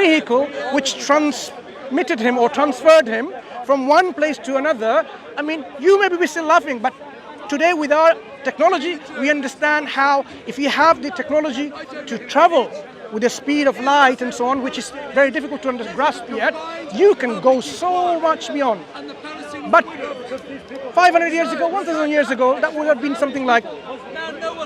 vehicle which transmitted him or transferred him from one place to another. I mean, you may be still laughing, but today with our technology, we understand how if you have the technology to travel with the speed of light and so on, which is very difficult to grasp yet, you can go so much beyond. But 500 years ago, 1,000 years ago, that would have been something like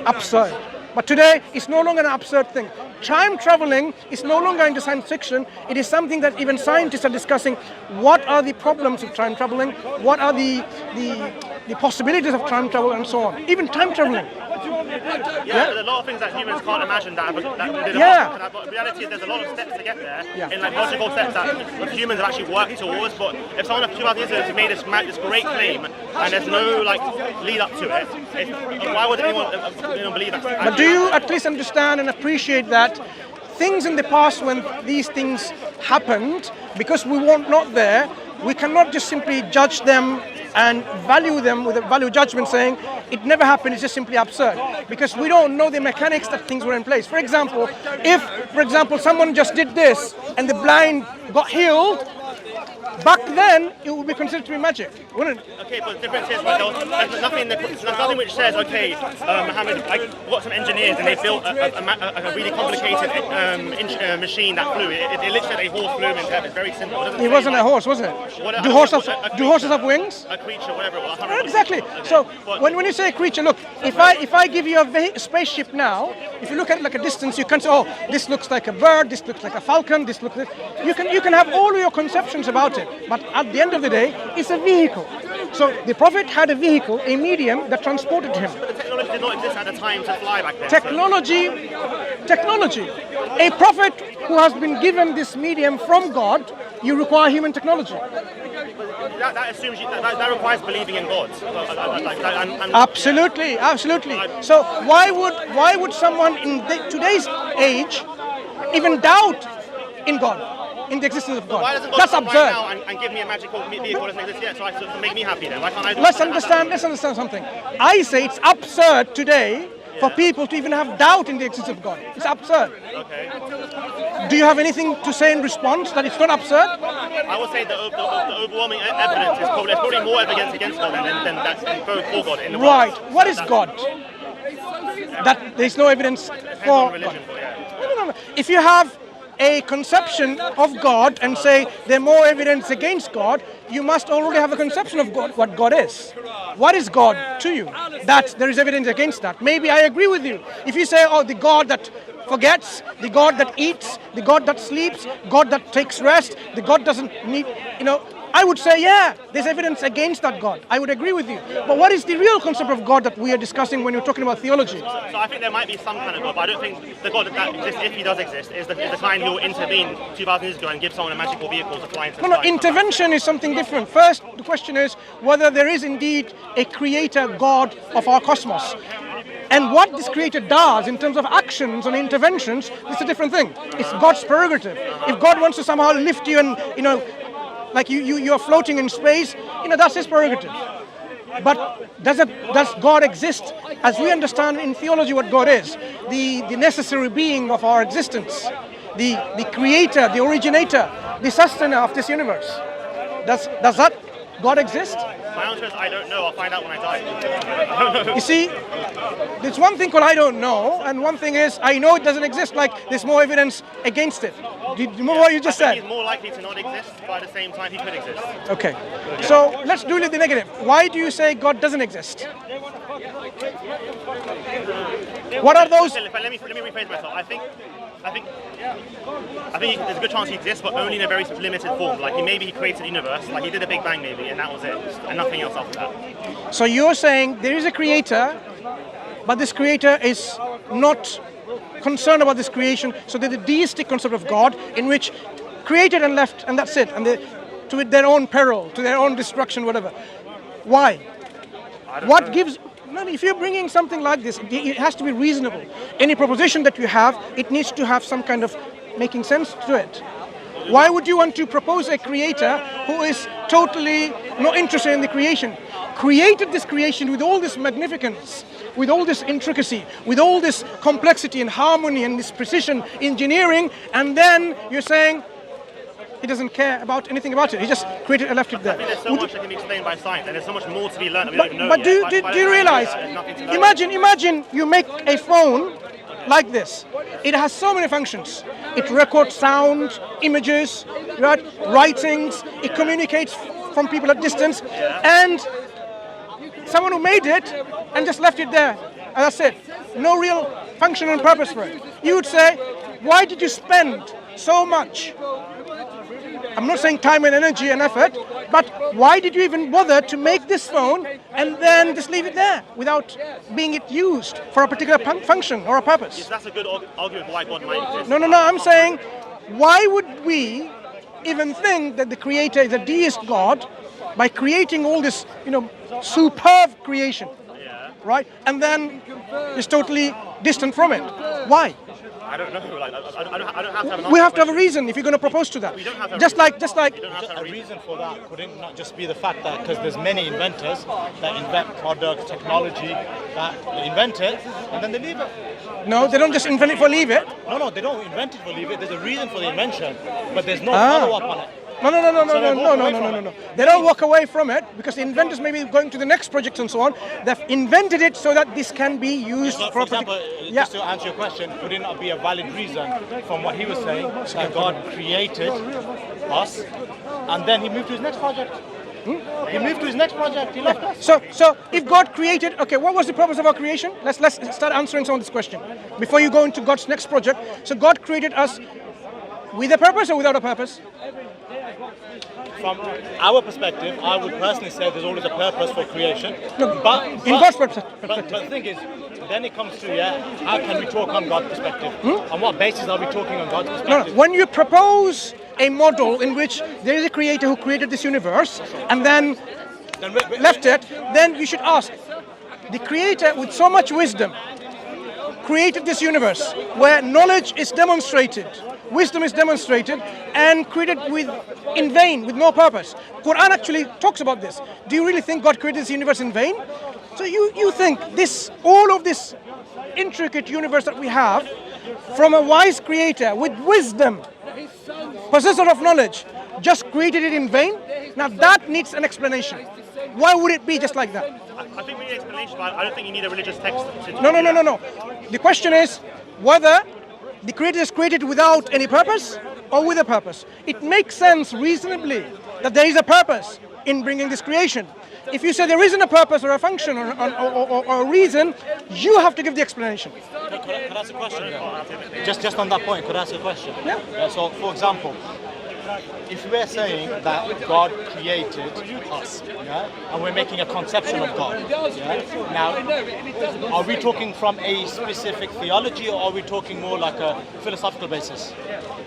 absurd. But today, it's no longer an absurd thing. Time traveling is no longer into science fiction. It is something that even scientists are discussing. What are the problems of time traveling? What are the possibilities of time travel and so on? Even time traveling. Yeah, there's a lot of things that humans can't imagine that but the reality is there's a lot of steps to get there, in like logical steps that humans have actually worked towards. But if someone of 2,000 years ago has made this great claim and there's no like lead up to it, why would anyone believe that? But do you at least understand and appreciate that things in the past when these things happened, because we weren't not there, we cannot just simply judge them and value them with a value judgment saying it never happened, it's just simply absurd, because we don't know the mechanics that things were in place. For example, if, someone just did this and the blind got healed, back then it would be considered to be magic, wouldn't it? Okay, but the difference is there's nothing which says, okay, Mohammed, I got some engineers and they built a really complicated machine that flew. It literally said a horse flew into heaven. It's very simple. It wasn't a horse, was it? Do horses have wings? A creature, whatever it was. Exactly. So when you say a creature, look, if I give you a spaceship now, if you look at it like a distance, you can say, oh, this looks like a bird, this looks like a falcon, this looks like... You can have all of your conceptions about it. But at the end of the day, it's a vehicle. So the Prophet had a vehicle, a medium that transported him. But the technology did not exist at the time to fly back then. Technology. A Prophet who has been given this medium from God, you require human technology. That assumes that requires believing in God. Absolutely. So why would someone in today's age even doubt in God? In the existence of God. Why doesn't God That's come absurd. right now and give me a magical vehicle that doesn't exist yet, so to make me happy then? Why can't I Let's understand something. I say it's absurd today for people to even have doubt in the existence of God. It's absurd. Okay. Do you have anything to say in response that it's not absurd? I would say the overwhelming evidence is probably more evidence against God than that's for God in the world. Right. What is God? That there's no evidence for religion, God. No. If you have a conception of God and say there's more evidence against God, you must already have a conception of God, what God is. What is God to you? That there is evidence against that. Maybe I agree with you. If you say, oh, the God that forgets, the God that eats, the God that sleeps, God that takes rest, the God doesn't need, I would say, yeah, there's evidence against that God. I would agree with you. But what is the real concept of God that we are discussing when you're talking about theology? So I think there might be some kind of God, but I don't think the God that exists, if he does exist, is the kind who will intervene 2,000 years ago and give someone a magical vehicle to fly into the sky. No, intervention is something different. First, the question is whether there is indeed a creator God of our cosmos. And what this creator does in terms of actions and interventions is a different thing. It's God's prerogative. If God wants to somehow lift you and, like you're floating in space, that's his prerogative. But does God exist? As we understand in theology what God is, the necessary being of our existence, the creator, the originator, the sustainer of this universe. Does that God exist? My answer is I don't know. I'll find out when I die. You see, there's one thing called I don't know, and one thing is I know it doesn't exist, like there's more evidence against it. Do you remember what you just said? He's more likely to not exist, but at the same time he could exist. Okay, so let's do the negative. Why do you say God doesn't exist? What are those? Let me rephrase myself. I think there's a good chance he exists, but only in a very limited form. Like maybe he created the universe, like he did a Big Bang maybe, and that was it, and nothing else after that. So you're saying there is a creator, but this creator is not concerned about this creation. So there's a deistic concept of God in which created and left, and that's it, and to their own peril, to their own destruction, whatever. Why? What gives? No, if you're bringing something like this, it has to be reasonable. Any proposition that you have, it needs to have some kind of making sense to it. Why would you want to propose a creator who is totally not interested in the creation? Created this creation with all this magnificence, with all this intricacy, with all this complexity and harmony and this precision engineering, and then you're saying he doesn't care about anything about it. He just created and left it there. I think there's so much that can be explained by science, and there's so much more to be learned that we don't even know But yet. do you realize? Imagine you make a phone like this. It has so many functions. It records sound, images, right? Writings. It communicates from people at distance, and someone who made it and just left it there. As I said, no real function and purpose for it. You would say, why did you spend so much? I'm not saying time and energy and effort, but why did you even bother to make this phone and then just leave it there without being it used for a particular function or a purpose? Yes, that's a good argument for why God might exist. No, I'm saying, why would we even think that the Creator is a deist God by creating all this, superb creation, right? And then is totally distant from it. Why? I don't know. I don't have to have an We have to have a reason if you're going to propose to that. We don't have to just like A reason for that could it not just be the fact that because there's many inventors that invent products, technology, that they invent it and then they leave it. No, they don't just invent it for leave it. No, they don't invent it for leave it. There's a reason for the invention, but there's no follow-up on it. No. They don't walk away from it because the inventors may be going to the next project and so on. They've invented it so that this can be used So, for example, just to answer your question, could it not be a valid reason from what he was saying that God created us and then he moved to his next project? He moved to his next project. He left us. So if God created, okay, what was the purpose of our creation? Let's start answering some of this question before you go into God's next project. So God created us with a purpose or without a purpose? From our perspective, I would personally say there's always a purpose for creation. In God's perspective. But the thing is, then it comes to, how can we talk on God's perspective? On what basis are we talking on God's perspective? No. When you propose a model in which there is a creator who created this universe and then left it, then you should ask, the creator with so much wisdom created this universe where knowledge is demonstrated, wisdom is demonstrated, and created in vain, with no purpose. Quran actually talks about this. Do you really think God created this universe in vain? So you think all of this intricate universe that we have, from a wise creator with wisdom, possessor of knowledge, just created it in vain? Now that needs an explanation. Why would it be just like that? I think we need an explanation, but I don't think you need a religious text. No. The question is whether the creator is created without any purpose or with a purpose. It makes sense reasonably that there is a purpose in bringing this creation. If you say there isn't a purpose or a function or a reason, you have to give the explanation. Could I ask a question then? Just on that point, could I ask a question? Yeah. So, for example, if we're saying that God created us, and we're making a conception of God, now, are we talking from a specific theology or are we talking more like a philosophical basis?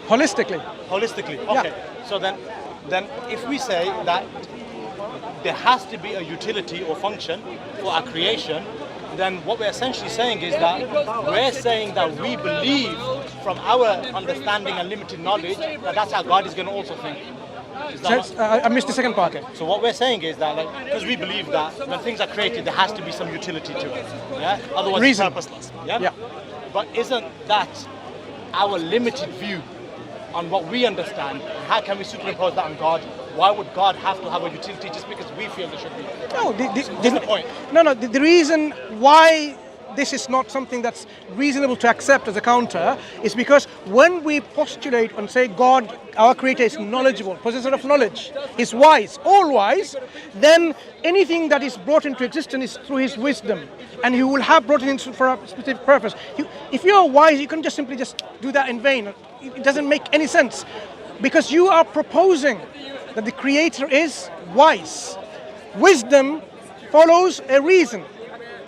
Holistically. Holistically, okay. So then if we say that there has to be a utility or function for our creation, then what we're essentially saying is that we're saying that we believe from our understanding and limited knowledge that that's how God is going to also think. I missed the second part. Okay. So what we're saying is that, because we believe that when things are created, there has to be some utility to it. Yeah. Otherwise, it's purposeless. Yeah. But isn't that our limited view on what we understand? How can we superimpose that on God? Why would God have to have a utility just because we feel there should be? No, What's the point? No. The reason why this is not something that's reasonable to accept as a counter is because when we postulate and say God, our creator, is knowledgeable, possessor of knowledge, is wise, all wise, then anything that is brought into existence is through his wisdom, and he will have brought it in for a specific purpose. If you're wise, you can just simply do that in vain. It doesn't make any sense because you are proposing that the creator is wise. Wisdom follows a reason.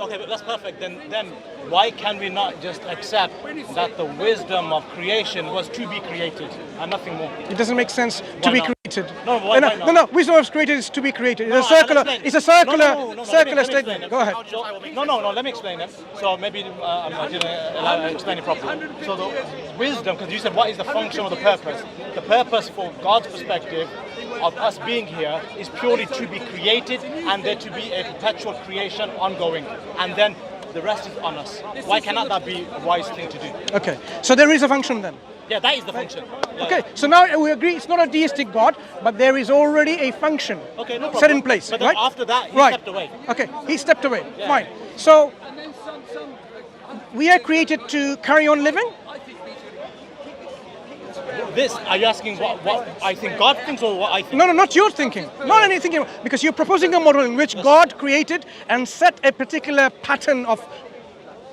Okay, but that's perfect. Then why can we not just accept that the wisdom of creation was to be created and nothing more? It doesn't make sense to be created. No. Wisdom of created is to be created. It's a circular statement. Go ahead. No, let me explain it. So maybe I didn't explain it properly. So the wisdom, because you said what is the function or the purpose? The purpose for God's perspective of us being here is purely to be created and there to be a perpetual creation ongoing. And then the rest is on us. Why cannot that be a wise thing to do? Okay, so there is a function then. Yeah, that is the function. Yeah. Okay, so now we agree it's not a deistic God, but there is already a function set in place, but right? After that, he stepped away. Okay, he stepped away. Yeah. Fine. So we are created to carry on living. Are you asking what I think God thinks or what I think? No, not your thinking. Not any thinking, because you're proposing a model in which God created and set a particular pattern of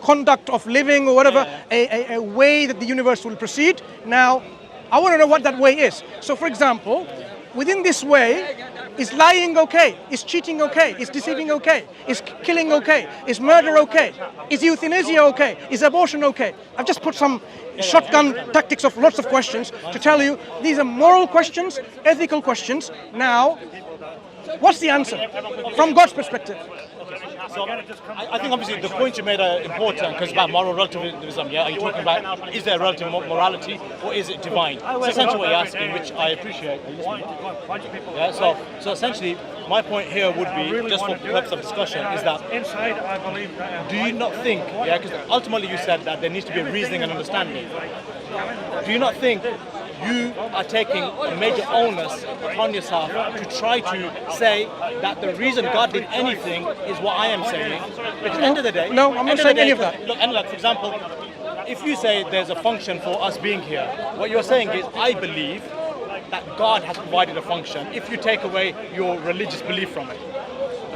conduct of living or whatever, a way that the universe will proceed. Now, I want to know what that way is. So, for example, within this way, is lying okay? Is cheating okay? Is deceiving okay? Is killing okay? Is murder okay? Is euthanasia okay? Is abortion okay? I've just put some shotgun tactics of lots of questions to tell you these are moral questions, ethical questions. Now, what's the answer from God's perspective? So I think obviously the point you made are important because about moral relativism. Yeah, are you talking about is there relative morality or is it divine? It's essentially what you're asking, which I appreciate. Yeah. So essentially, my point here would be, just for the purpose of discussion, is that do you not think? Yeah, because ultimately you said that there needs to be a reasoning and understanding. Do you not think you are taking a major onus upon yourself to try to say that the reason God did anything is what I am saying? Because at the end of the day... No, I'm not saying any of that. Look, and like, for example, if you say there's a function for us being here, what you're saying is, I believe that God has provided a function if you take away your religious belief from it.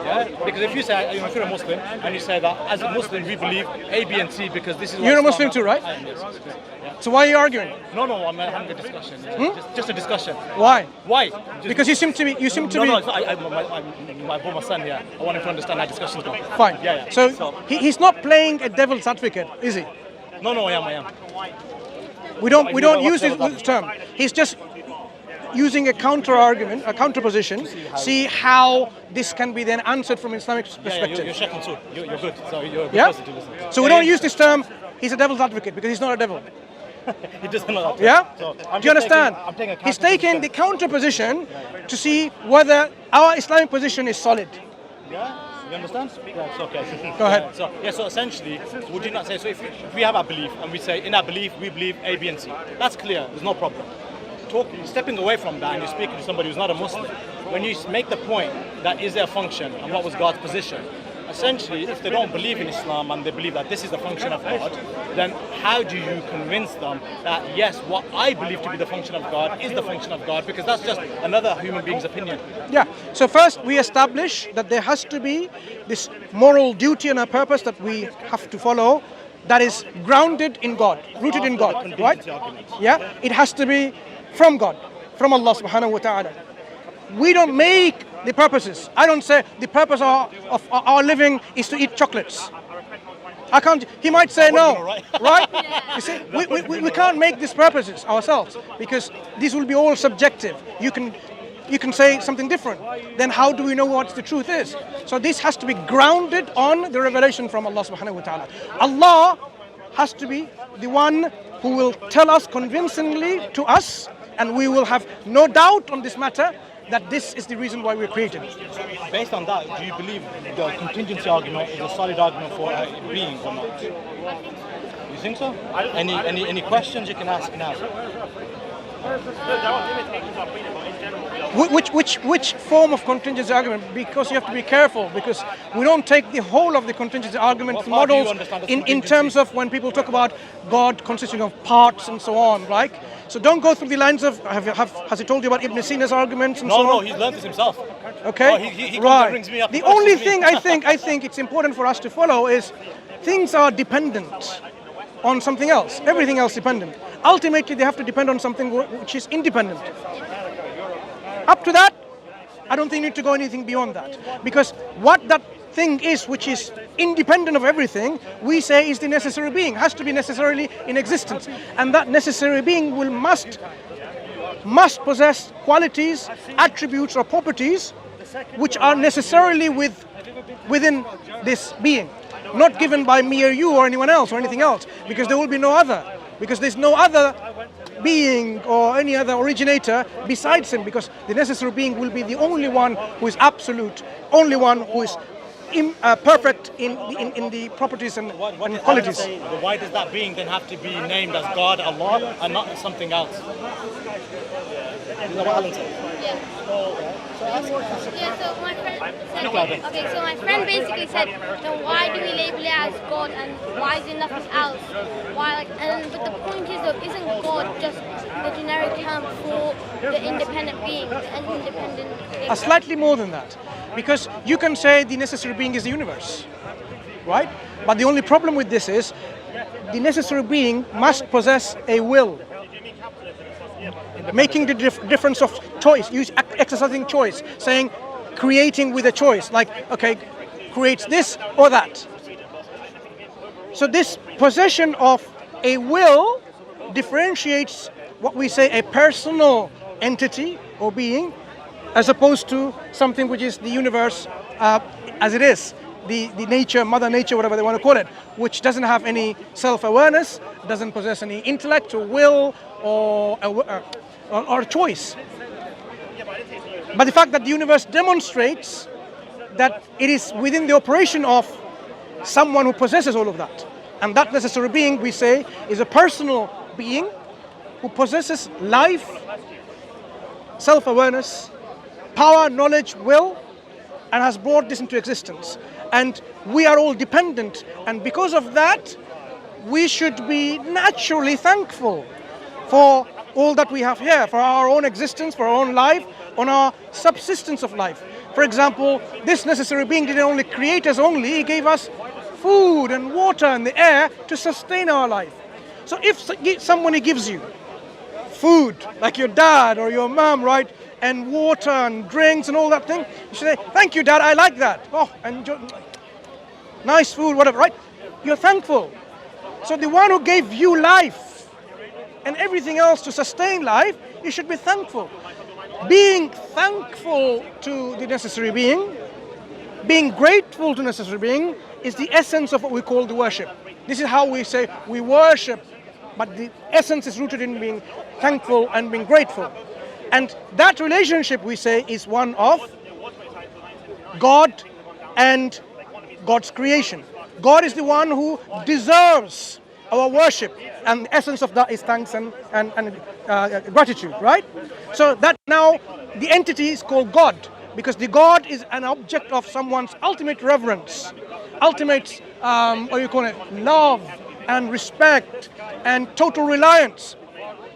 Yeah? Because if you say, if you're a Muslim, and you say that as a Muslim we believe A, B, and C because this is... You're a Muslim too, right? Yeah. So why are you arguing? No, I'm having a discussion. Just a discussion. Why? Why? Because you seem to be... I brought my son here. I want him to understand how discussions go. Fine. Yeah. So he's not playing a devil's advocate, is he? No, I am. We don't use this term. He's just using a counter argument, a counter position, see how this can be then answered from Islamic perspective. You're Shaykh Mansur. You're good. So you're a good person to listen. So we don't use this term, he's a devil's advocate, because he's not a devil. He doesn't know that. Yeah? So do you understand? He's taking the counter position to see whether our Islamic position is solid. Yeah? You understand? Yeah, it's okay. Go ahead. So essentially, would you not say, so if we have our belief, and we say, in our belief, we believe A, B, and C. That's clear, there's no problem. Stepping away from that and you're speaking to somebody who's not a Muslim, when you make the point that is there a function and what was God's position, essentially if they don't believe in Islam and they believe that this is the function of God, then how do you convince them that yes, what I believe to be the function of God is the function of God, because that's just another human being's opinion. Yeah, so first we establish that there has to be this moral duty and a purpose that we have to follow that is grounded in God, rooted in God, right? Yeah, it has to be from God, from Allah subhanahu wa ta'ala. We don't make the purposes. I don't say the purpose of our living is to eat chocolates. I can't, he might say no, right? You see, we can't make these purposes ourselves because these will be all subjective. You can say something different. Then how do we know what the truth is? So this has to be grounded on the revelation from Allah subhanahu wa ta'ala. Allah has to be the one who will tell us convincingly to us, and we will have no doubt on this matter that this is the reason why we're created. Based on that, do you believe the contingency argument is a solid argument for being or not? You think so? Any questions you can ask now? Which form of contingency argument? Because you have to be careful, because we don't take the whole of the contingency argument models in terms of when people talk about God consisting of parts and so on, right? So don't go through the lines of, has he told you about Ibn Sina's arguments and so on? No, he's learned this himself. Okay, he right. Brings me up the only thing I think it's important for us to follow is things are dependent on something else. Everything else dependent. Ultimately, they have to depend on something which is independent. Up to that, I don't think you need to go anything beyond that. Because what that thing is, which is independent of everything, we say is the necessary being, has to be necessarily in existence. And that necessary being must possess qualities, attributes or properties which are necessarily within this being. Not given by me or you or anyone else or anything else, because there will be no other. Because there's no other being or any other originator besides him, because the necessary being will be the only one who is absolute, only one who is perfect in the properties and qualities. Why does that being then have to be named as God, Allah, and not something else? You know what Alan said? Yeah. Yeah, so my friend said, okay, so my friend basically said, then why do we label it as God and why is it nothing else? Why, but the point is though, isn't God just the generic term for the independent being, the independent? Slightly more than that, because you can say the necessary being is the universe, right? But the only problem with this is the necessary being must possess a will, making the difference of choice, exercising choice, saying, creating with a choice, like, okay, creates this or that. So this possession of a will differentiates what we say a personal entity or being, as opposed to something which is the universe as it is, the nature, mother nature, whatever they want to call it, which doesn't have any self-awareness, doesn't possess any intellect or will or choice. But the fact that the universe demonstrates that it is within the operation of someone who possesses all of that. And that necessary being, we say, is a personal being who possesses life, self-awareness, power, knowledge, will, and has brought this into existence. And we are all dependent. And because of that, we should be naturally thankful for all that we have here, for our own existence, for our own life, on our subsistence of life. For example, this necessary being didn't only create us only, he gave us food and water and the air to sustain our life. So if somebody gives you food, like your dad or your mom, right, and water and drinks and all that thing, you should say, thank you, Dad, I like that. Oh, and nice food, whatever, right? You're thankful. So the one who gave you life and everything else to sustain life, you should be thankful. Being thankful to the necessary being, being grateful to necessary being, is the essence of what we call the worship. This is how we say we worship, but the essence is rooted in being thankful and being grateful. And that relationship, we say, is one of God and God's creation. God is the one who deserves our worship, and the essence of that is thanks and gratitude, right? So that now the entity is called God, because the God is an object of someone's ultimate reverence, ultimate, love and respect and total reliance.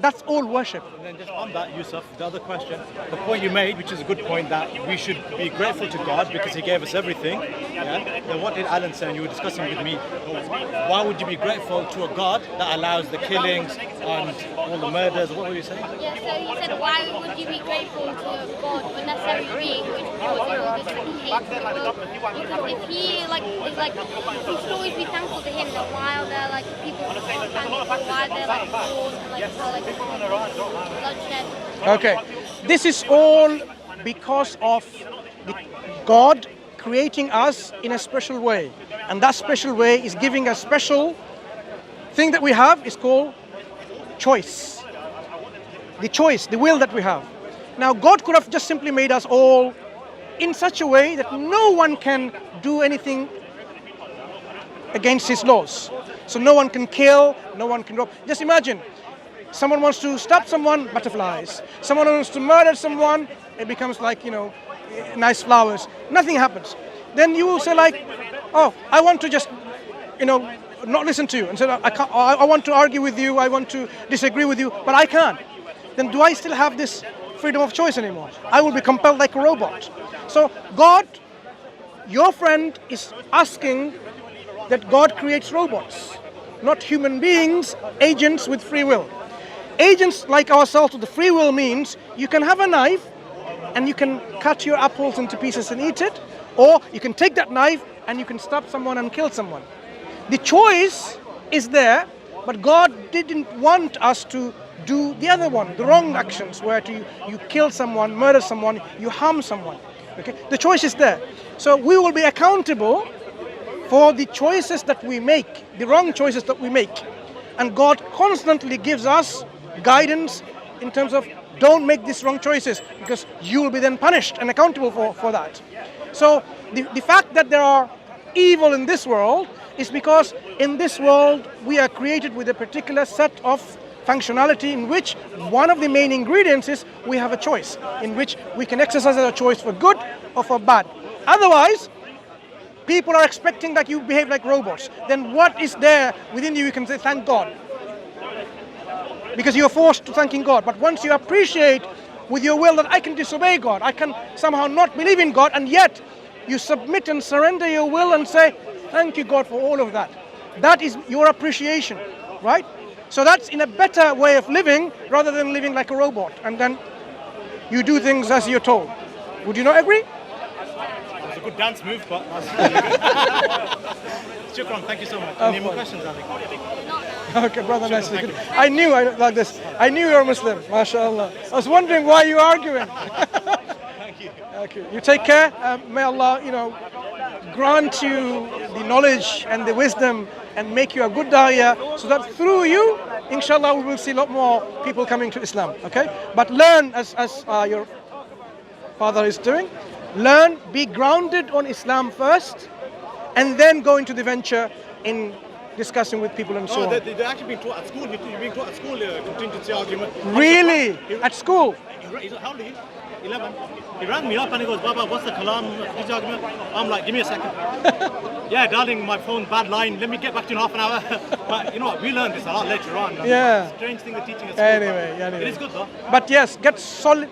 That's all worship. And then just on that, Yusuf, the other question, the point you made, which is a good point, that we should be grateful to God because He gave us everything. Yeah? Then what did Alan say? And you were discussing with me, why would you be grateful to a God that allows the killings and all the murders? What were you saying? Yeah, so he said, why would you be grateful to God, a necessary being, which caused all this hate in the world? Because if he we should always be thankful to him. That while they're like people who aren't thankful, why they're like wars and bloodshed. Okay, this is all because of God creating us in a special way, and that special way is giving a special thing that we have is called choice. The choice, the will that we have. Now, God could have just simply made us all in such a way that no one can do anything against His laws. So no one can kill, no one can rob. Just imagine, someone wants to stab someone, butterflies. Someone wants to murder someone, it becomes like, nice flowers. Nothing happens. Then you will say like, oh, I want to just, not listen to you. And say, I want to argue with you, I want to disagree with you, but I can't. Then do I still have this freedom of choice anymore? I will be compelled like a robot. So God, your friend, is asking that God creates robots, not human beings, agents with free will. Agents like ourselves with the free will means you can have a knife and you can cut your apples into pieces and eat it, or you can take that knife and you can stab someone and kill someone. The choice is there, but God didn't want us to do the other one, the wrong actions, where you kill someone, murder someone, you harm someone. Okay? The choice is there. So we will be accountable for the choices that we make, the wrong choices that we make. And God constantly gives us guidance in terms of don't make these wrong choices, because you will be then punished and accountable for that. So the fact that there are evil in this world is because in this world we are created with a particular set of functionality in which one of the main ingredients is we have a choice in which we can exercise our choice for good or for bad. Otherwise, people are expecting that you behave like robots. Then what is there within you can say thank God, because you're forced to thanking God. But once you appreciate with your will that I can disobey God, I can somehow not believe in God, and yet you submit and surrender your will and say thank you God for all of that. That is your appreciation, right? So that's in a better way of living rather than living like a robot and then you do things as you're told. Would you not agree? It's a good dance move, but Shukran, thank you so much. Any more questions, Ali? Okay, brother, nice. I knew I like this. I knew you're a Muslim, mashallah. I was wondering why you were arguing. Thank you. Okay, you take care. May Allah, grant you the knowledge and the wisdom and make you a good da'iyah so that through you, inshallah, we will see a lot more people coming to Islam, okay? But learn as your father is doing. Learn, be grounded on Islam first and then go into the venture in discussing with people and so on. They're actually being taught at school. You're being taught at school, contingency argument. Really? At school? How old are you? 11. He rang me up and he goes, Baba, what's the Kalam contingency argument? I'm like, give me a second. Yeah, darling, my phone, bad line. Let me get back to you in half an hour. But you know what? We learned this a lot later on. Yeah. Strange thing they're teaching at school. Anyway. It is good though. But yes, get solid,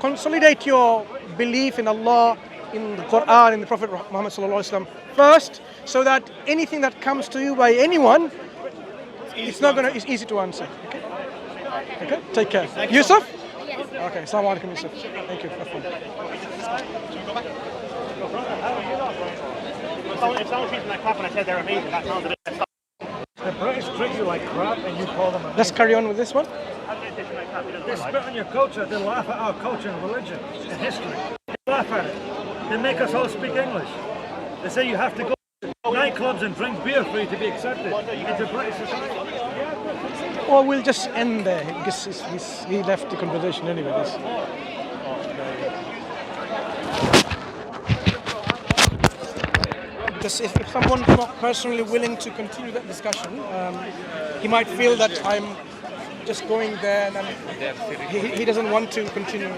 consolidate your belief in Allah, in the Quran, in the Prophet Muhammad first, so that anything that comes to you by anyone, it's easy to answer. Okay? Take care. Yusuf? Yes. Okay, assalamu alaikum, Yusuf. Thank you. Have fun. If someone treats me like crap and I said they're amazing, that sounds a bit messed up. The British treat you like crap and you call them amazing. Let's carry on with this one. They spit on your culture, they laugh at our culture and religion and history. They laugh at it. They make us all speak English. They say you have to go to nightclubs and drink beer for you to be accepted into British society. Or we'll just end there because he left the conversation anyway. Because if someone's not personally willing to continue that discussion, he might feel that I'm just going there and he doesn't want to continue.